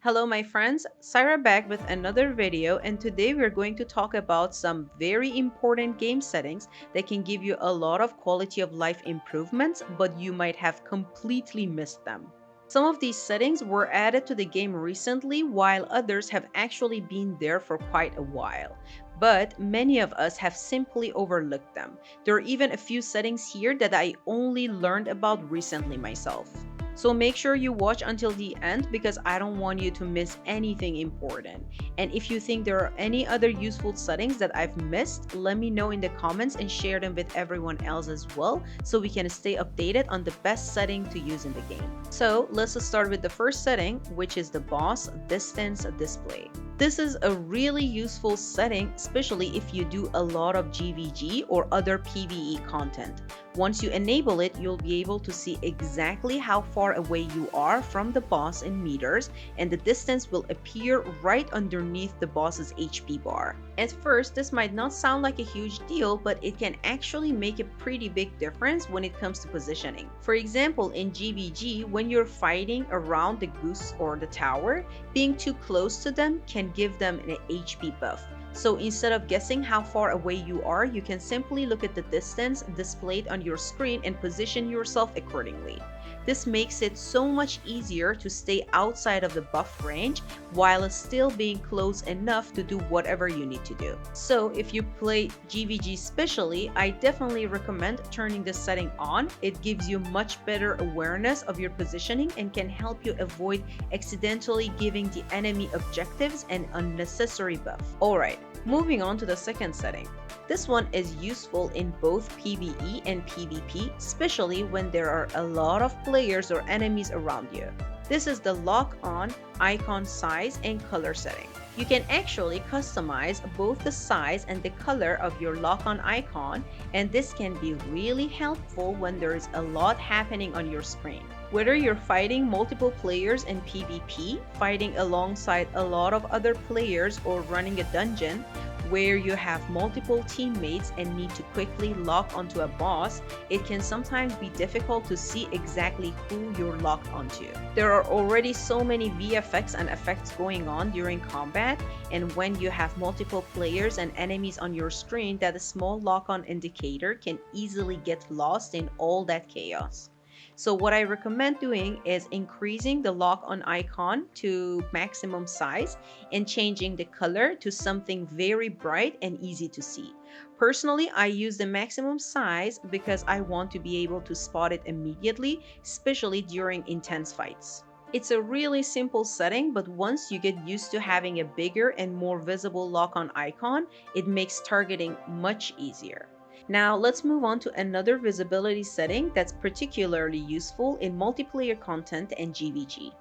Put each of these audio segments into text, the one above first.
Hello my friends, Syra back with another video, and today we're going to talk about some very important game settings that can give you a lot of quality of life improvements, but you might have completely missed them. Some of these settings were added to the game recently, while others have actually been there for quite a while. But many of us have simply overlooked them. There are even a few settings here that I only learned about recently myself. So make sure you watch until the end because I don't want you to miss anything important. And if you think there are any other useful settings that I've missed, let me know in the comments and share them with everyone else as well so we can stay updated on the best setting to use in the game. So let's start with the first setting, which is the boss distance display. This is a really useful setting, especially if you do a lot of GVG or other PvE content. Once you enable it, you'll be able to see exactly how far away you are from the boss in meters, and the distance will appear right underneath the boss's HP bar. At first, this might not sound like a huge deal, but it can actually make a pretty big difference when it comes to positioning. For example, in GVG, when you're fighting around the goose or the tower, being too close to them can give them an HP buff. So instead of guessing how far away you are, you can simply look at the distance displayed on your screen and position yourself accordingly. This makes it so much easier to stay outside of the buff range while still being close enough to do whatever you need to do. So if you play GVG specially, I definitely recommend turning this setting on. It gives you much better awareness of your positioning and can help you avoid accidentally giving the enemy objectives and unnecessary buff. Alright, moving on to the second setting. This one is useful in both PvE and PvP, especially when there are a lot of players or enemies around you. This is the lock-on icon size and color setting. You can actually customize both the size and the color of your lock-on icon, and this can be really helpful when there is a lot happening on your screen. Whether you're fighting multiple players in PvP, fighting alongside a lot of other players, or running a dungeon where you have multiple teammates and need to quickly lock onto a boss, it can sometimes be difficult to see exactly who you're locked onto. There are already so many VFX and effects going on during combat, and when you have multiple players and enemies on your screen, that a small lock-on indicator can easily get lost in all that chaos. So what I recommend doing is increasing the lock-on icon to maximum size and changing the color to something very bright and easy to see. Personally, I use the maximum size because I want to be able to spot it immediately, especially during intense fights. It's a really simple setting, but once you get used to having a bigger and more visible lock-on icon, it makes targeting much easier. Now let's move on to another visibility setting that's particularly useful in multiplayer content and GVG.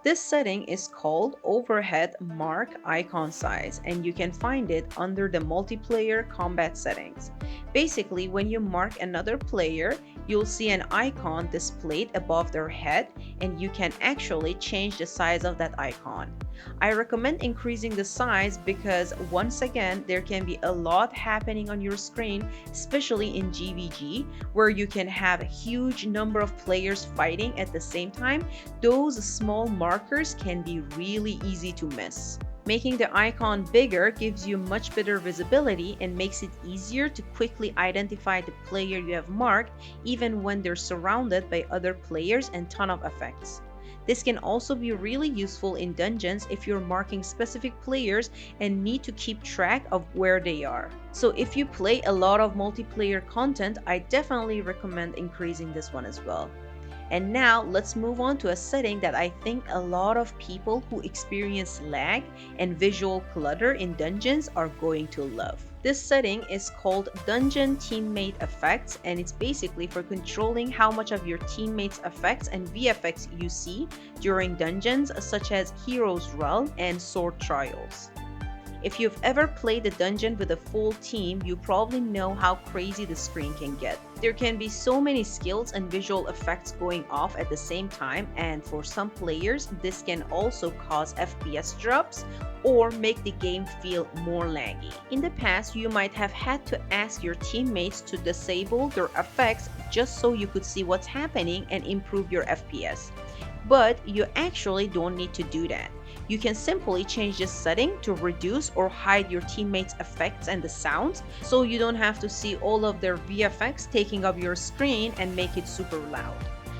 This setting is called Overhead Mark Icon Size, and you can find it under the multiplayer combat settings. Basically, when you mark another player, you'll see an icon displayed above their head, and you can actually change the size of that icon. I recommend increasing the size because once again, there can be a lot happening on your screen, especially in GVG, where you can have a huge number of players fighting at the same time. Those small markers can be really easy to miss. Making the icon bigger gives you much better visibility and makes it easier to quickly identify the player you have marked even when they're surrounded by other players and ton of effects. This can also be really useful in dungeons if you're marking specific players and need to keep track of where they are. So if you play a lot of multiplayer content, I definitely recommend increasing this one as well. And now let's move on to a setting that I think a lot of people who experience lag and visual clutter in dungeons are going to love. This setting is called Dungeon Teammate Effects, and it's basically for controlling how much of your teammates' effects and VFX you see during dungeons such as Heroes Realm and Sword Trials. If you've ever played a dungeon with a full team, you probably know how crazy the screen can get. There can be so many skills and visual effects going off at the same time, and for some players, this can also cause FPS drops or make the game feel more laggy. In the past, you might have had to ask your teammates to disable their effects just so you could see what's happening and improve your FPS. But you actually don't need to do that. You can simply change this setting to reduce or hide your teammates' effects and the sounds, so you don't have to see all of their VFX taking up your screen and make it super loud.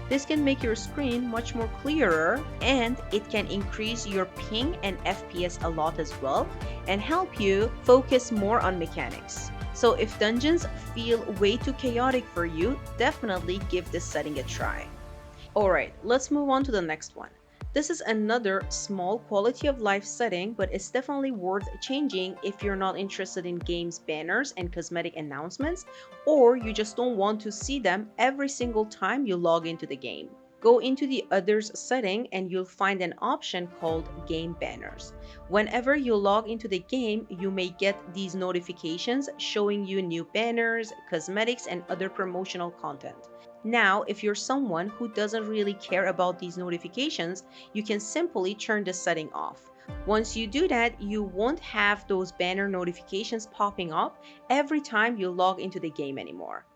This can make your screen much more clearer, and it can increase your ping and FPS a lot as well and help you focus more on mechanics. So if dungeons feel way too chaotic for you, definitely give this setting a try. Alright, let's move on to the next one. This is another small quality of life setting, but it's definitely worth changing if you're not interested in games banners and cosmetic announcements, or you just don't want to see them every single time you log into the game. Go into the others setting and you'll find an option called game banners. Whenever you log into the game, you may get these notifications showing you new banners, cosmetics, and other promotional content. Now, if you're someone who doesn't really care about these notifications, you can simply turn this setting off. Once you do that, you won't have those banner notifications popping up every time you log into the game anymore.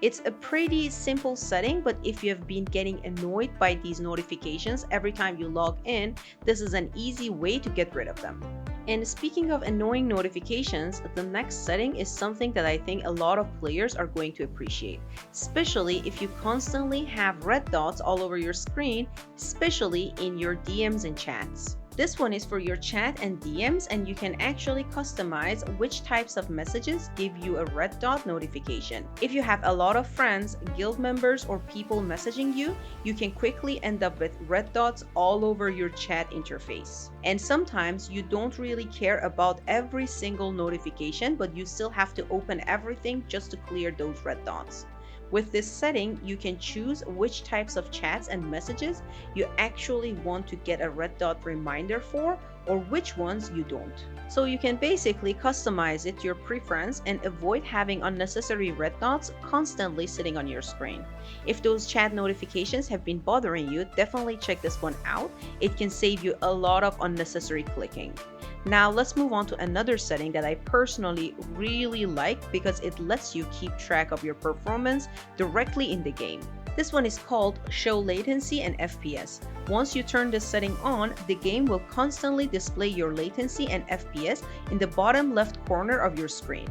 It's a pretty simple setting, but if you have been getting annoyed by these notifications every time you log in, this is an easy way to get rid of them. And speaking of annoying notifications, the next setting is something that I think a lot of players are going to appreciate, especially if you constantly have red dots all over your screen, especially in your DMs and chats. This one is for your chat and DMs, and you can actually customize which types of messages give you a red dot notification. If you have a lot of friends, guild members, or people messaging you, you can quickly end up with red dots all over your chat interface. And sometimes you don't really care about every single notification, but you still have to open everything just to clear those red dots. With this setting, you can choose which types of chats and messages you actually want to get a red dot reminder for, or which ones you don't. So you can basically customize it to your preference and avoid having unnecessary red dots constantly sitting on your screen. If those chat notifications have been bothering you, definitely check this one out. It can save you a lot of unnecessary clicking. Now let's move on to another setting that I personally really like because it lets you keep track of your performance directly in the game. This one is called Show Latency and FPS. Once you turn this setting on, the game will constantly display your latency and FPS in the bottom left corner of your screen.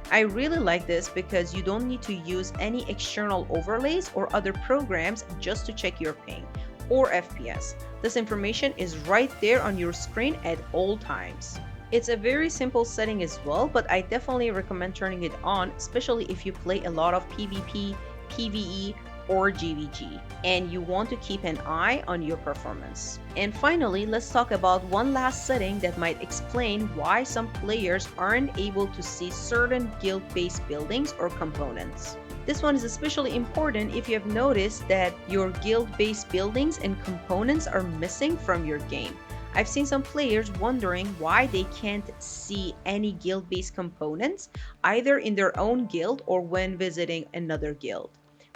I really like this because you don't need to use any external overlays or other programs just to check your ping or FPS. This information is right there on your screen at all times. It's a very simple setting as well, but I definitely recommend turning it on, especially if you play a lot of PvP, PvE, or GVG, and you want to keep an eye on your performance. And finally, let's talk about one last setting that might explain why some players aren't able to see certain guild-based buildings or components. This one is especially important if you have noticed that your guild-based buildings and components are missing from your game. I've seen some players wondering why they can't see any guild-based components either in their own guild or when visiting another guild.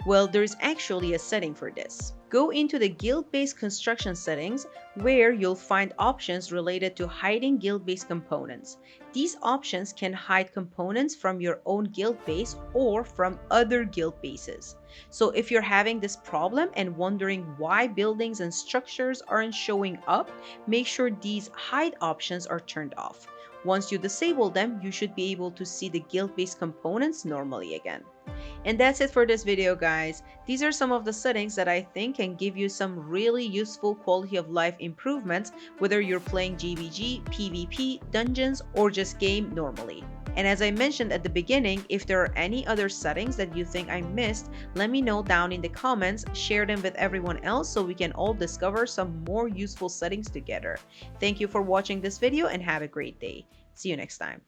Well, there's actually a setting for this. Go into the guild-based construction settings where you'll find options related to hiding guild-based components. These options can hide components from your own guild base or from other guild bases. So if you're having this problem and wondering why buildings and structures aren't showing up, make sure these hide options are turned off. Once you disable them, you should be able to see the guild-based components normally again. And that's it for this video, guys. These are some of the settings that I think can give you some really useful quality of life improvements, whether you're playing GVG, PvP, dungeons, or just game normally. And as I mentioned at the beginning, if there are any other settings that you think I missed, let me know down in the comments, share them with everyone else so we can all discover some more useful settings together. Thank you for watching this video and have a great day. See you next time.